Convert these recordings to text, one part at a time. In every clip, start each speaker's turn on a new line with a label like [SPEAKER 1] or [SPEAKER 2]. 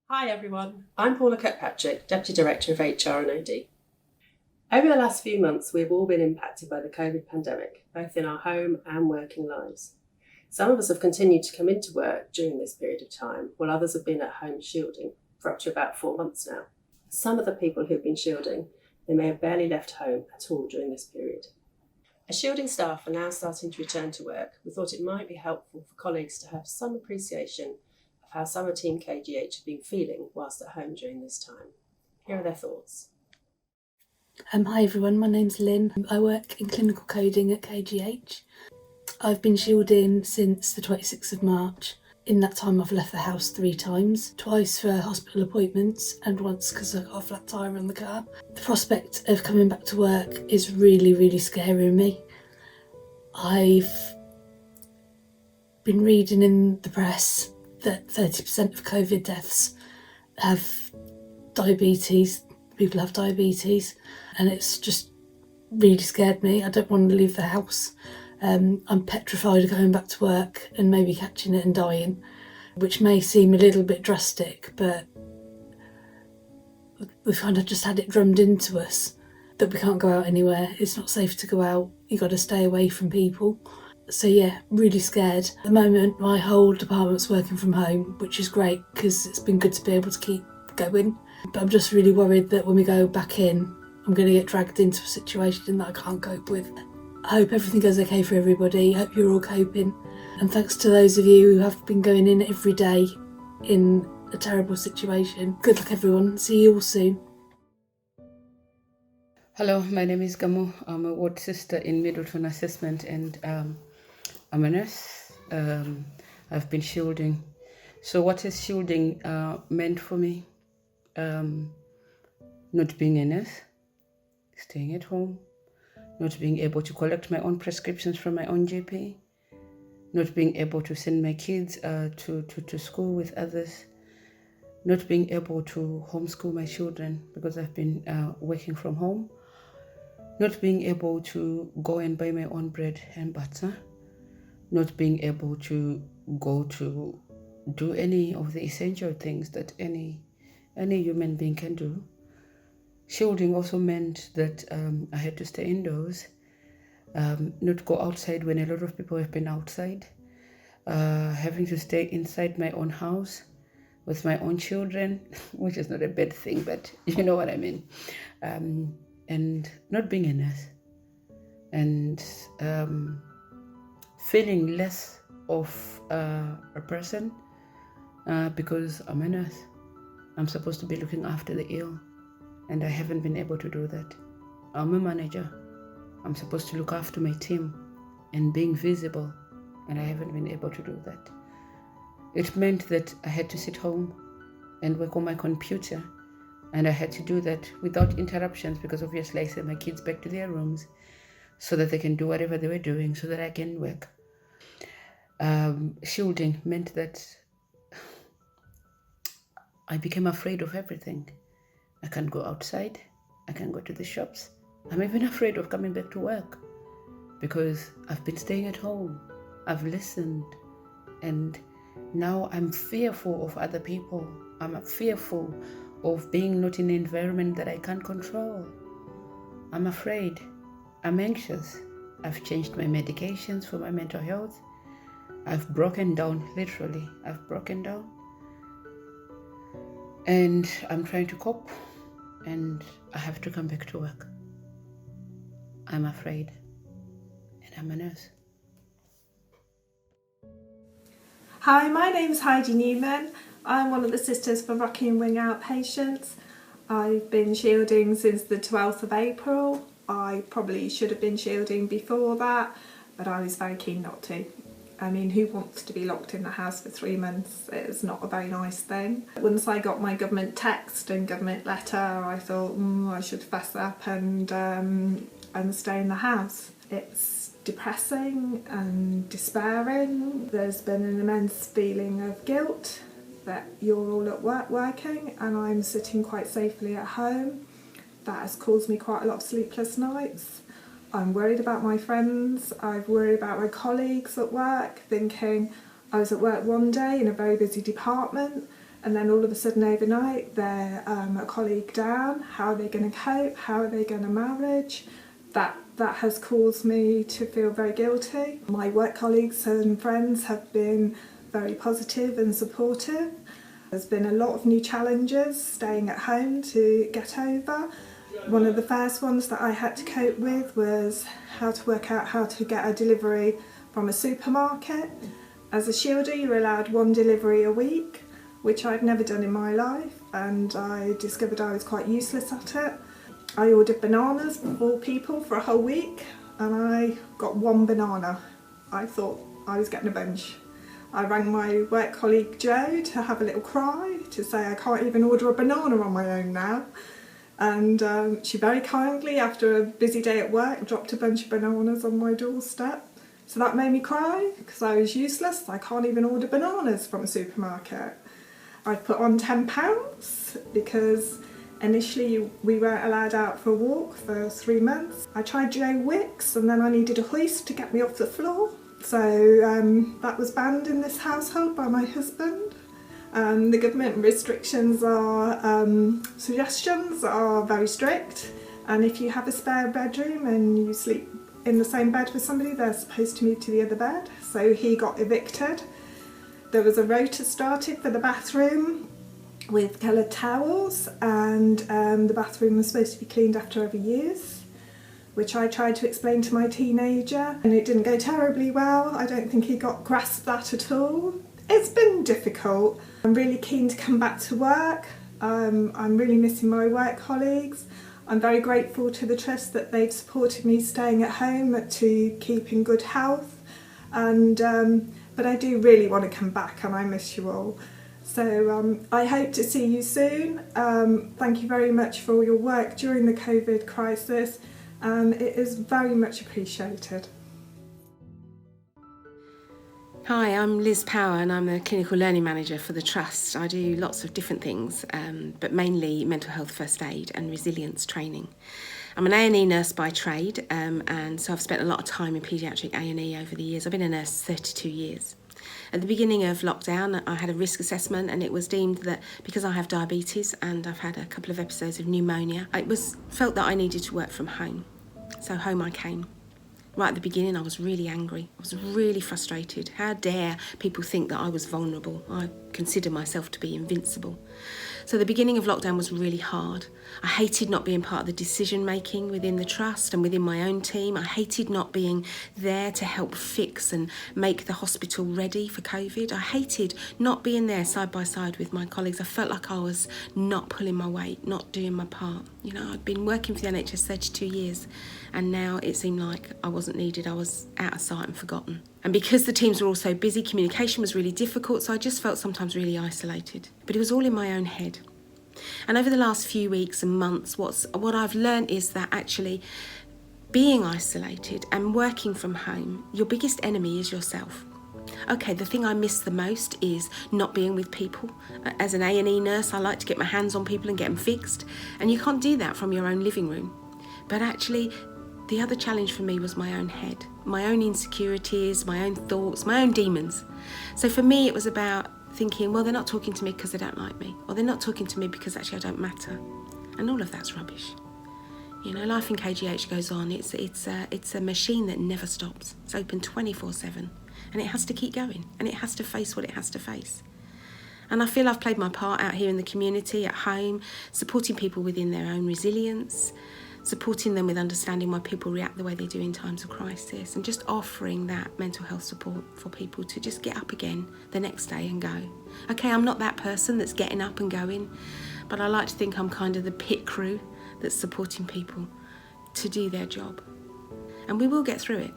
[SPEAKER 1] Hi everyone, I'm Paula Kirkpatrick, Deputy Director of HR and OD. Over the last few months, we've all been impacted by the COVID pandemic, both in our home and working lives. Some of us have continued to come into work during this period of time, while others have been at home shielding for up to about 4 months now. Some of the people who've been shielding, they may have barely left home at all during this period. As shielding staff are now starting to return to work, we thought it might be helpful for colleagues to have some appreciation of how some of Team KGH have been feeling whilst at home during this time. Here are their thoughts.
[SPEAKER 2] Hi everyone, my name's Lynn. I work in clinical coding at KGH. I've been shielding since the 26th of March. In that time I've left the house 3 times, twice for hospital appointments and once because I got a flat tyre on the car. The prospect of coming back to work is really scaring me. I've been reading in the press that 30% of COVID deaths have diabetes. People have diabetes, and it's just really scared me. I don't want to leave the house. I'm petrified of going back to work and maybe catching it and dying, which may seem a little bit drastic, but we've kind of just had it drummed into us that we can't go out anywhere. It's not safe to go out. You got to stay away from people. So yeah, really scared. At the moment, my whole department's working from home, which is great because it's been good to be able to keep going. But I'm just really worried that when we go back in, I'm going to get dragged into a situation that I can't cope with. I hope everything goes okay for everybody. I hope you're all coping. And thanks to those of you who have been going in every day in a terrible situation. Good luck everyone. See you all soon.
[SPEAKER 3] Hello, my name is Gamu. I'm a ward sister in Middleton Assessment and I'm a nurse. I've been shielding. So what has shielding meant for me? Not being a nurse, staying at home, not being able to collect my own prescriptions from my own GP, not being able to send my kids to school with others, not being able to homeschool my children because I've been working from home, not being able to go and buy my own bread and butter, not being able to go to do any of the essential things that any human being can do. Shielding also meant that I had to stay indoors, not go outside when a lot of people have been outside, having to stay inside my own house with my own children, which is not a bad thing, but you know what I mean, and not being a nurse, and feeling less of a person because I'm a nurse. I'm supposed to be looking after the ill, and I haven't been able to do that. I'm a manager. I'm supposed to look after my team and being visible, and I haven't been able to do that. It meant that I had to sit home and work on my computer, and I had to do that without interruptions because obviously I sent my kids back to their rooms so that they can do whatever they were doing so that I can work. Shielding meant that I became afraid of everything. I can't go outside. I can't go to the shops. I'm even afraid of coming back to work because I've been staying at home. I've listened, and now I'm fearful of other people. I'm fearful of being not in an environment that I can't control. I'm afraid. I'm anxious. I've changed my medications for my mental health. I've broken down, literally. I've broken down. And I'm trying to cope, and I have to come back to work. I'm afraid, and I'm a nurse.
[SPEAKER 4] Hi, my name is Heidi Newman. I'm one of the sisters for Rocky and Wing Outpatients. I've been shielding since the 12th of April. I probably should have been shielding before that, but I was very keen not to. I mean, who wants to be locked in the house for 3 months? It's not a very nice thing. Once I got my government text and government letter, I thought, I should fess up and stay in the house. It's depressing and despairing. There's been an immense feeling of guilt that you're all at work working and I'm sitting quite safely at home. That has caused me quite a lot of sleepless nights. I'm worried about my friends, I've worried about my colleagues at work, thinking I was at work one day in a very busy department and then all of a sudden overnight they're a colleague down. How are they going to cope? How are they going to manage? That has caused me to feel very guilty. My work colleagues and friends have been very positive and supportive. There's been a lot of new challenges staying at home to get over. One of the first ones that I had to cope with was how to work out how to get a delivery from a supermarket. As a shielder, you're allowed one delivery a week, which I'd never done in my life, and I discovered I was quite useless at it. I ordered bananas for 4 people for a whole week, and I got 1 banana. I thought I was getting a bunch. I rang my work colleague Jo to have a little cry, to say I can't even order a banana on my own now. And she very kindly, after a busy day at work, dropped a bunch of bananas on my doorstep. So that made me cry, because I was useless. I can't even order bananas from a supermarket. I put on £10 because initially we weren't allowed out for a walk for 3 months. I tried Joe Wicks, and then I needed a hoist to get me off the floor. So that was banned in this household by my husband. The government restrictions are, suggestions are very strict, and if you have a spare bedroom and you sleep in the same bed with somebody, they're supposed to move to the other bed. So he got evicted. There was a rota started for the bathroom with coloured towels, and the bathroom was supposed to be cleaned after every use, which I tried to explain to my teenager, and it didn't go terribly well. I don't think he grasped that at all. It's been difficult. I'm really keen to come back to work. I'm really missing my work colleagues. I'm very grateful to the Trust that they've supported me staying at home to keep in good health. But I do really want to come back, and I miss you all. So I hope to see you soon. Thank you very much for all your work during the COVID crisis. It is very much appreciated.
[SPEAKER 5] Hi, I'm Liz Power, and I'm the Clinical Learning Manager for the Trust. I do lots of different things, but mainly mental health first aid and resilience training. I'm an A&E nurse by trade, and so I've spent a lot of time in paediatric A&E over the years. I've been a nurse 32 years. At the beginning of lockdown, I had a risk assessment, and it was deemed that because I have diabetes and I've had a couple of episodes of pneumonia, it was felt that I needed to work from home. So home I came. Right at the beginning, I was really angry. I was really frustrated. How dare people think that I was vulnerable? I consider myself to be invincible. So the beginning of lockdown was really hard. I hated not being part of the decision making within the Trust and within my own team. I hated not being there to help fix and make the hospital ready for COVID. I hated not being there side by side with my colleagues. I felt like I was not pulling my weight, not doing my part. You know, I'd been working for the NHS 32 years, and now it seemed like I wasn't needed. I was out of sight and forgotten. And because the teams were all so busy, communication was really difficult, so I just felt sometimes really isolated. But it was all in my own head. And over the last few weeks and months, what I've learned is that actually being isolated and working from home, your biggest enemy is yourself. Okay, the thing I miss the most is not being with people. As an A&E nurse, I like to get my hands on people and get them fixed, and you can't do that from your own living room. But actually, the other challenge for me was my own head, my own insecurities, my own thoughts, my own demons. So for me, it was about thinking, well, they're not talking to me because they don't like me, or they're not talking to me because actually I don't matter. And all of that's rubbish. You know, life in KGH goes on. It's a machine that never stops. It's open 24/7, and it has to keep going, and it has to face what it has to face. And I feel I've played my part out here in the community, at home, supporting people within their own resilience, supporting them with understanding why people react the way they do in times of crisis, and just offering that mental health support for people to just get up again the next day and go. Okay, I'm not that person that's getting up and going, but I like to think I'm kind of the pit crew that's supporting people to do their job. And we will get through it.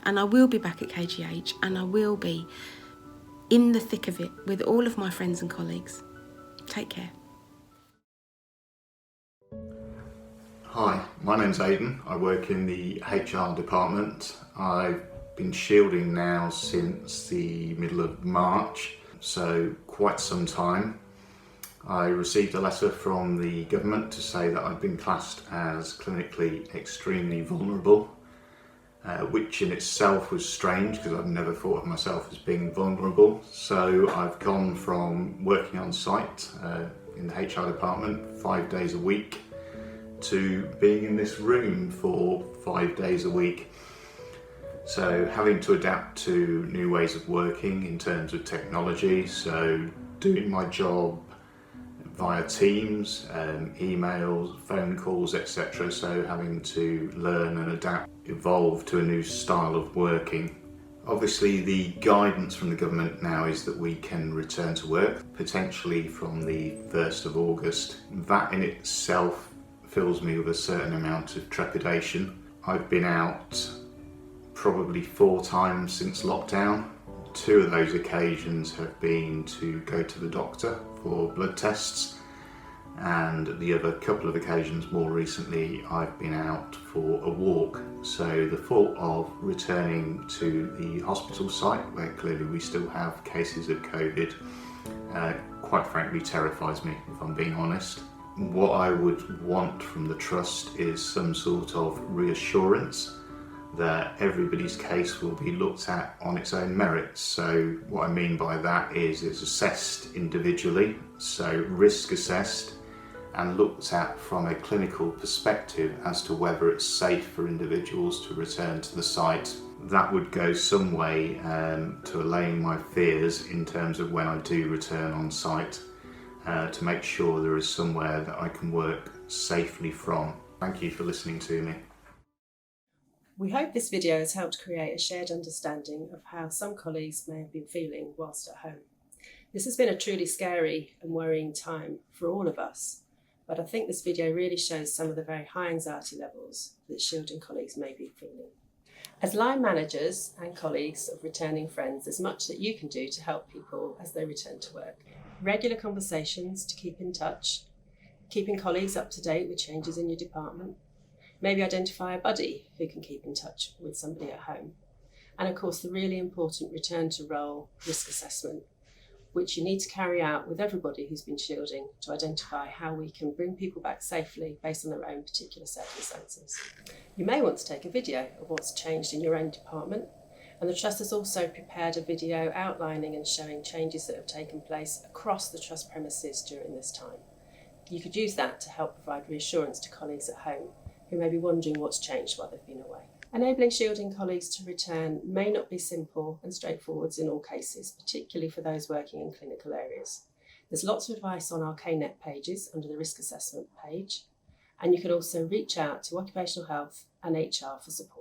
[SPEAKER 5] And I will be back at KGH, and I will be in the thick of it with all of my friends and colleagues. Take care.
[SPEAKER 6] Hi, my name's Aiden. I work in the HR department. I've been shielding now since the middle of March, so quite some time. I received a letter from the government to say that I've been classed as clinically extremely vulnerable, which in itself was strange because I've never thought of myself as being vulnerable. So I've gone from working on site in the HR department 5 days a week to being in this room for 5 days a week. So having to adapt to new ways of working in terms of technology, so doing my job via Teams, emails, phone calls, etc. So having to learn and adapt, evolve to a new style of working. Obviously the guidance from the government now is that we can return to work, potentially from the 1st of August. That in itself fills me with a certain amount of trepidation. I've been out probably 4 times since lockdown. 2 of those occasions have been to go to the doctor for blood tests, and the other couple of occasions more recently I've been out for a walk. So the thought of returning to the hospital site, where clearly we still have cases of COVID, quite frankly terrifies me, if I'm being honest. What I would want from the Trust is some sort of reassurance that everybody's case will be looked at on its own merits. So what I mean by that is it's assessed individually, so risk assessed and looked at from a clinical perspective as to whether it's safe for individuals to return to the site. That would go some way to allaying my fears in terms of when I do return on site, to make sure there is somewhere that I can work safely from. Thank you for listening to me.
[SPEAKER 1] We hope this video has helped create a shared understanding of how some colleagues may have been feeling whilst at home. This has been a truly scary and worrying time for all of us, but I think this video really shows some of the very high anxiety levels that shielding colleagues may be feeling. As line managers and colleagues of returning friends, there's much that you can do to help people as they return to work. Regular conversations to keep in touch, keeping colleagues up to date with changes in your department, maybe identify a buddy who can keep in touch with somebody at home. And of course, the really important return to role risk assessment, which you need to carry out with everybody who's been shielding to identify how we can bring people back safely based on their own particular circumstances. You may want to take a video of what's changed in your own department, and the Trust has also prepared a video outlining and showing changes that have taken place across the Trust premises during this time. You could use that to help provide reassurance to colleagues at home who may be wondering what's changed while they've been away. Enabling shielding colleagues to return may not be simple and straightforward in all cases, particularly for those working in clinical areas. There's lots of advice on our KNET pages under the risk assessment page, and you can also reach out to Occupational Health and HR for support.